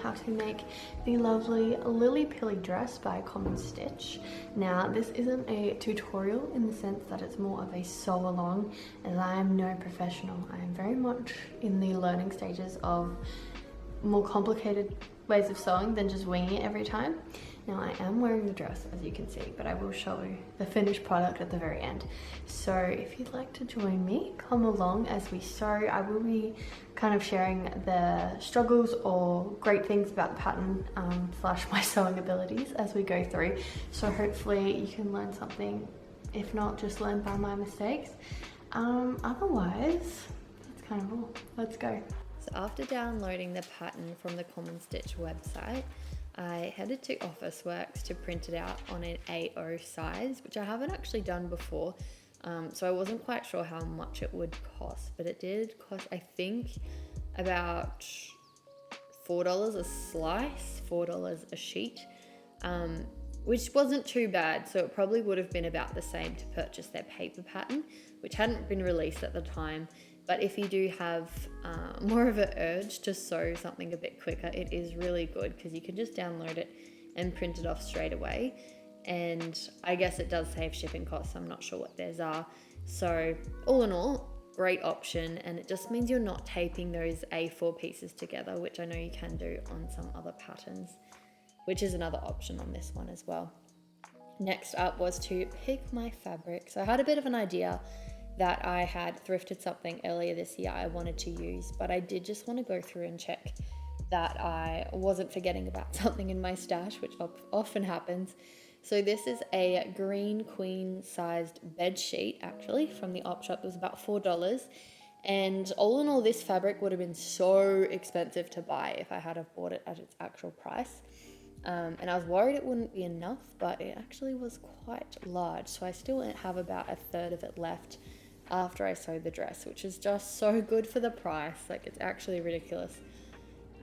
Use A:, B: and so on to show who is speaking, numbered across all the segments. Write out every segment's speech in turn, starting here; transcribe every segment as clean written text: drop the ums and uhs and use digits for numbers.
A: how to make the lovely lily-pilly dress by Common Stitch. Now this isn't a tutorial in the sense that it's more of a sew along, as I am no professional. I am very much in the learning stages of more complicated ways of sewing than just winging it every time. Now I am wearing the dress, as you can see, but I will show you the finished product at the very end. So if you'd like to join me, come along as we sew. I will be kind of sharing the struggles or great things about the pattern slash my sewing abilities as we go through. So hopefully you can learn something, if not just learn by my mistakes. Otherwise, that's kind of all. Let's go.
B: So after downloading the pattern from the Common Stitch website, I headed to Officeworks to print it out on an A0 size, which I haven't actually done before. So I wasn't quite sure how much it would cost, but it did cost, I think, about $4 a slice, $4 a sheet, which wasn't too bad. So it probably would have been about the same to purchase their paper pattern, which hadn't been released at the time. But if you do have more of an urge to sew something a bit quicker, it is really good because you can just download it and print it off straight away. And I guess it does save shipping costs. I'm not sure what theirs are. So all in all, great option. And it just means you're not taping those A4 pieces together, which I know you can do on some other patterns, which is another option on this one as well. Next up was to pick my fabric. So I had a bit of an idea that I had thrifted something earlier this year I wanted to use, but I did just want to go through and check that I wasn't forgetting about something in my stash, which often happens. So this is a green queen sized bed sheet, actually, from the op shop. It was about $4. And all in all, this fabric would have been so expensive to buy if I had have bought it at its actual price. And I was worried it wouldn't be enough, but it actually was quite large. So I still have about a third of it left after I sewed the dress, which is just so good for the price. Like, it's actually ridiculous.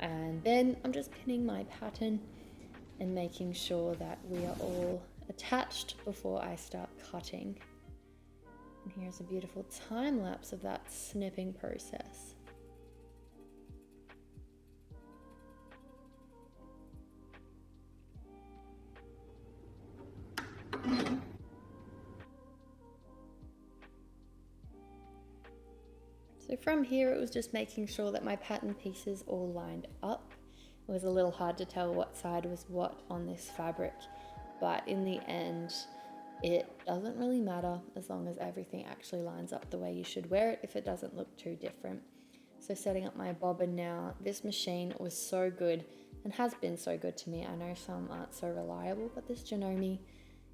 B: And then I'm just pinning my pattern and making sure that we are all attached before I start cutting. And here's a beautiful time lapse of that snipping process. So from here, it was just making sure that my pattern pieces all lined up. It was a little hard to tell what side was what on this fabric, but in the end, it doesn't really matter as long as everything actually lines up the way you should wear it if it doesn't look too different. So setting up my bobbin now, this machine was so good and has been so good to me. I know some aren't so reliable, but this Janome,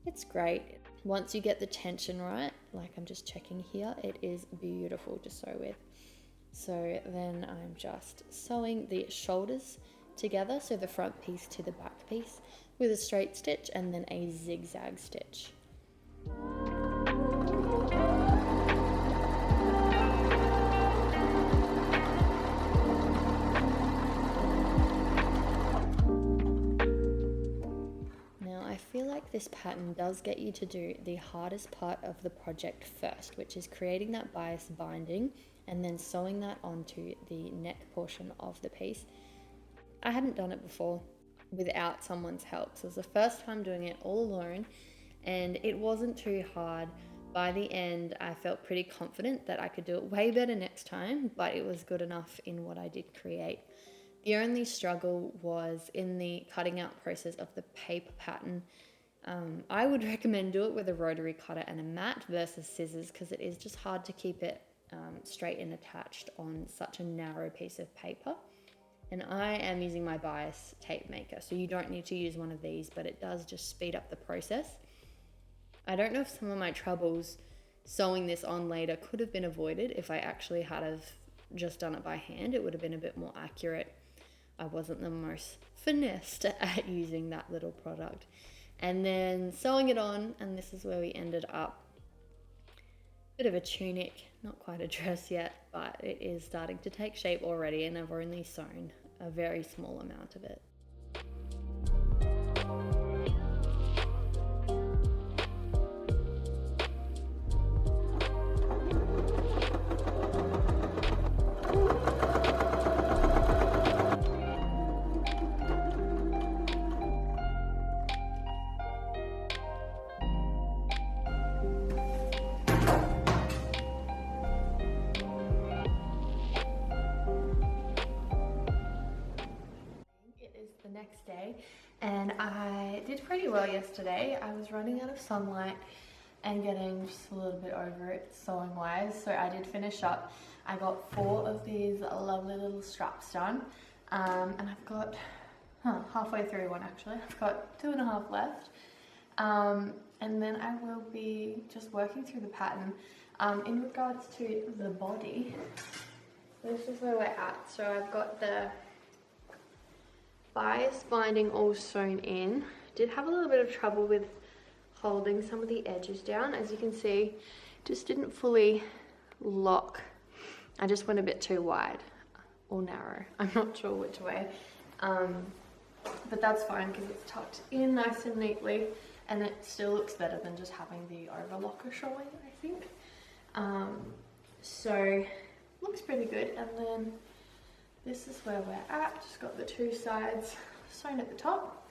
B: it's great. Once you get the tension right, like I'm just checking here, it is beautiful to sew with. So then I'm just sewing the shoulders together, so the front piece to the back piece, with a straight stitch and then a zigzag stitch. I feel like this pattern does get you to do the hardest part of the project first, which is creating that bias binding and then sewing that onto the neck portion of the piece. I hadn't done it before without someone's help, so it was the first time doing it all alone, and it wasn't too hard. By the end, I felt pretty confident that I could do it way better next time, but it was good enough in what I did create. The only struggle was in the cutting out process of the paper pattern. I would recommend do it with a rotary cutter and a mat versus scissors, because it is just hard to keep it straight and attached on such a narrow piece of paper. And I am using my bias tape maker, so you don't need to use one of these, but it does just speed up the process. I don't know if some of my troubles sewing this on later could have been avoided if I actually had have just done it by hand. It would have been a bit more accurate. I wasn't the most finessed at using that little product. And then sewing it on, and this is where we ended up. Bit of a tunic, not quite a dress yet, but it is starting to take shape already, and I've only sewn a very small amount of it.
A: and I did pretty well yesterday. I was running out of sunlight and getting just a little bit over it sewing wise, so I did finish up. I got 4 of these lovely little straps done, and I've got halfway through one actually. I've got 2.5 left, and then I will be just working through the pattern. In regards to the body, this is where we're at. So I've got the bias binding all sewn in. Did have a little bit of trouble with holding some of the edges down. As you can see, just didn't fully lock. I just went a bit too wide or narrow. I'm not sure which way. But that's fine because it's tucked in nice and neatly, and it still looks better than just having the overlocker showing, I think. So looks pretty good. And then this is where we're at. Just got the 2 sides sewn at the top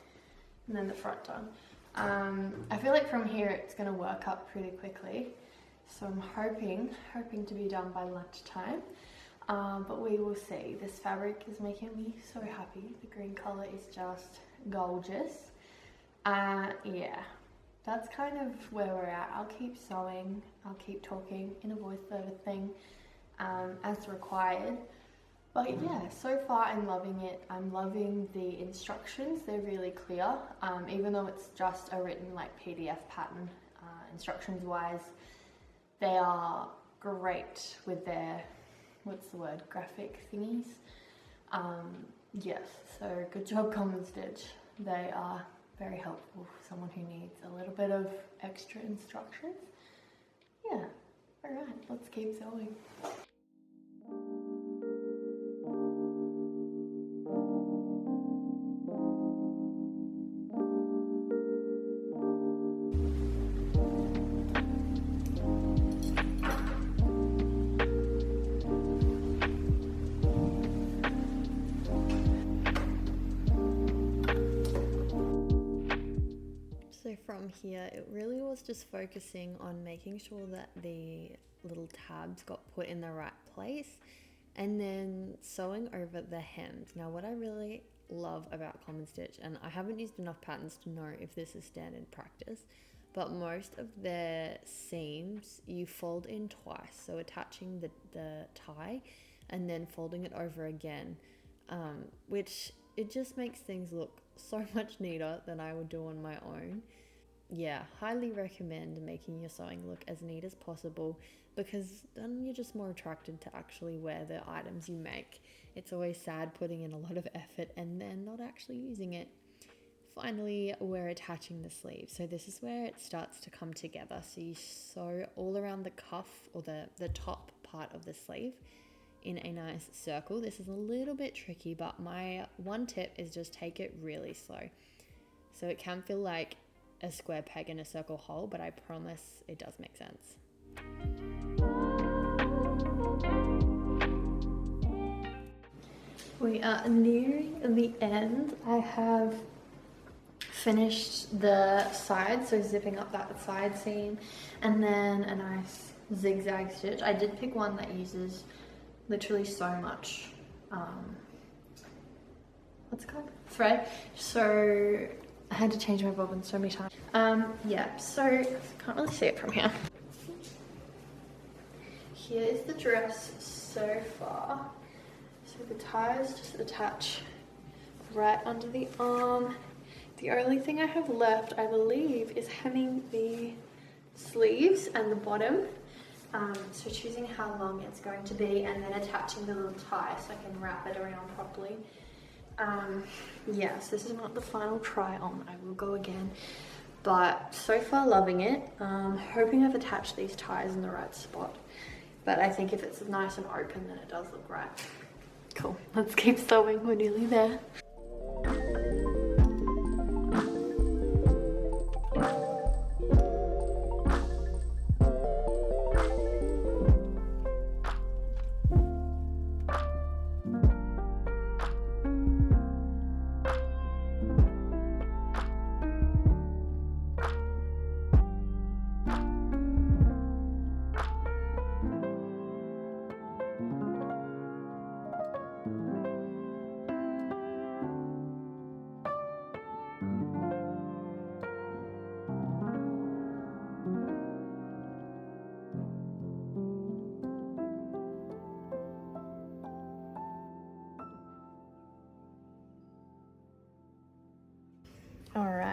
A: and then the front done. I feel like from here it's going to work up pretty quickly, so I'm hoping to be done by lunchtime, but we will see. This fabric is making me so happy. The green color is just gorgeous. Yeah, that's kind of where we're at. I'll keep sewing, I'll keep talking in a voiceover thing as required. But yeah, so far I'm loving it. I'm loving the instructions. They're really clear. Even though it's just a written like PDF pattern, instructions wise, they are great with their, what's the word, graphic thingies. Yes, so good job Common Stitch. They are very helpful for someone who needs a little bit of extra instructions. Yeah, alright, let's keep sewing.
B: So from here, it really was just focusing on making sure that the little tabs got put in the right place, and then sewing over the hems. Now what I really love about Common Stitch, and I haven't used enough patterns to know if this is standard practice, but most of their seams you fold in twice, so attaching the tie and then folding it over again, which it just makes things look so much neater than I would do on my own. Yeah, highly recommend making your sewing look as neat as possible, because then you're just more attracted to actually wear the items you make. It's always sad putting in a lot of effort and then not actually using it. Finally, we're attaching the sleeve. So this is where it starts to come together. So you sew all around the cuff, or the top part of the sleeve, in a nice circle. This is a little bit tricky, but my one tip is just take it really slow. So it can feel like a square peg in a circle hole, but I promise it does make sense.
A: We are nearing the end. I have finished the side, so zipping up that side seam, and then a nice zigzag stitch. I did pick one that uses literally so much what's it called, thread, so I had to change my bobbin so many times. Yeah, so I can't really see it from here. Here is the dress so far. So the ties just attach right under the arm. The only thing I have left, I believe, is hemming the sleeves and the bottom. So choosing how long it's going to be, and then attaching the little tie so I can wrap it around properly. Yes, this is not the final try on. I will go again, but so far loving it. Hoping I've attached these ties in the right spot, but I think if it's nice and open, then it does look right. Cool, let's keep sewing, we're nearly there.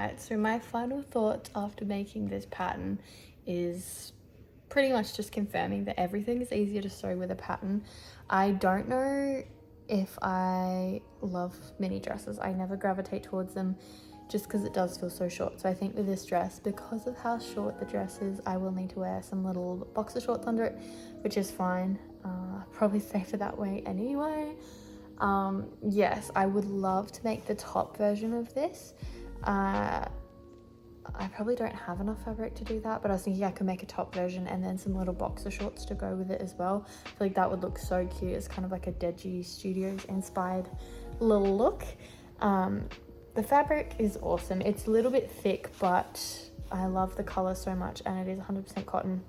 A: Alright, so my final thoughts after making this pattern is pretty much just confirming that everything is easier to sew with a pattern. I don't know if I love mini dresses. I never gravitate towards them just because it does feel so short. So I think with this dress, because of how short the dress is, I will need to wear some little boxer shorts under it, which is fine. Probably safer that way anyway. Yes, I would love to make the top version of this. I probably don't have enough fabric to do that, but I was thinking I could make a top version and then some little boxer shorts to go with it as well. I feel like that would look so cute. It's kind of like a Deji Studios inspired little look. The fabric is awesome. It's a little bit thick, but I love the color so much, and it is 100% cotton,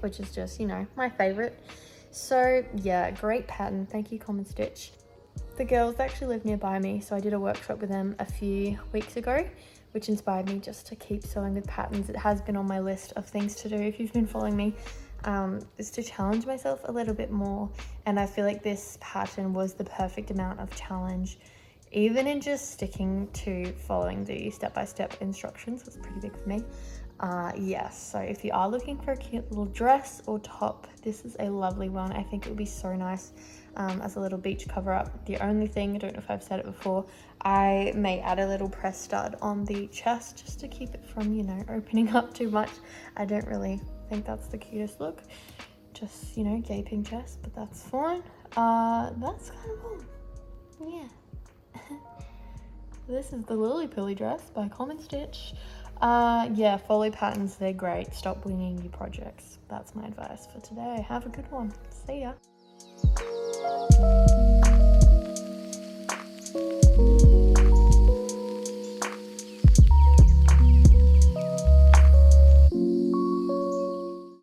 A: which is just, you know, my favorite. So yeah, great pattern. Thank you, Common Stitch. The girls actually live nearby me, so I did a workshop with them a few weeks ago, which inspired me just to keep sewing with patterns. It has been on my list of things to do if you've been following me, is to challenge myself a little bit more, and I feel like this pattern was the perfect amount of challenge, even in just sticking to following the step-by-step instructions. Was pretty big for me. Yes, so if you are looking for a cute little dress or top, this is a lovely one. I think it would be so nice as a little beach cover up. The only thing, I don't know if I've said it before, I may add a little press stud on the chest just to keep it from, you know, opening up too much. I don't really think that's the cutest look, just, you know, gaping chest, but that's fine. That's kind of all. Yeah. This is the Lilly-Pilly dress by Common Stitch. Yeah, follow patterns, they're great. Stop winging your projects. That's my advice for today. Have a good one. See ya.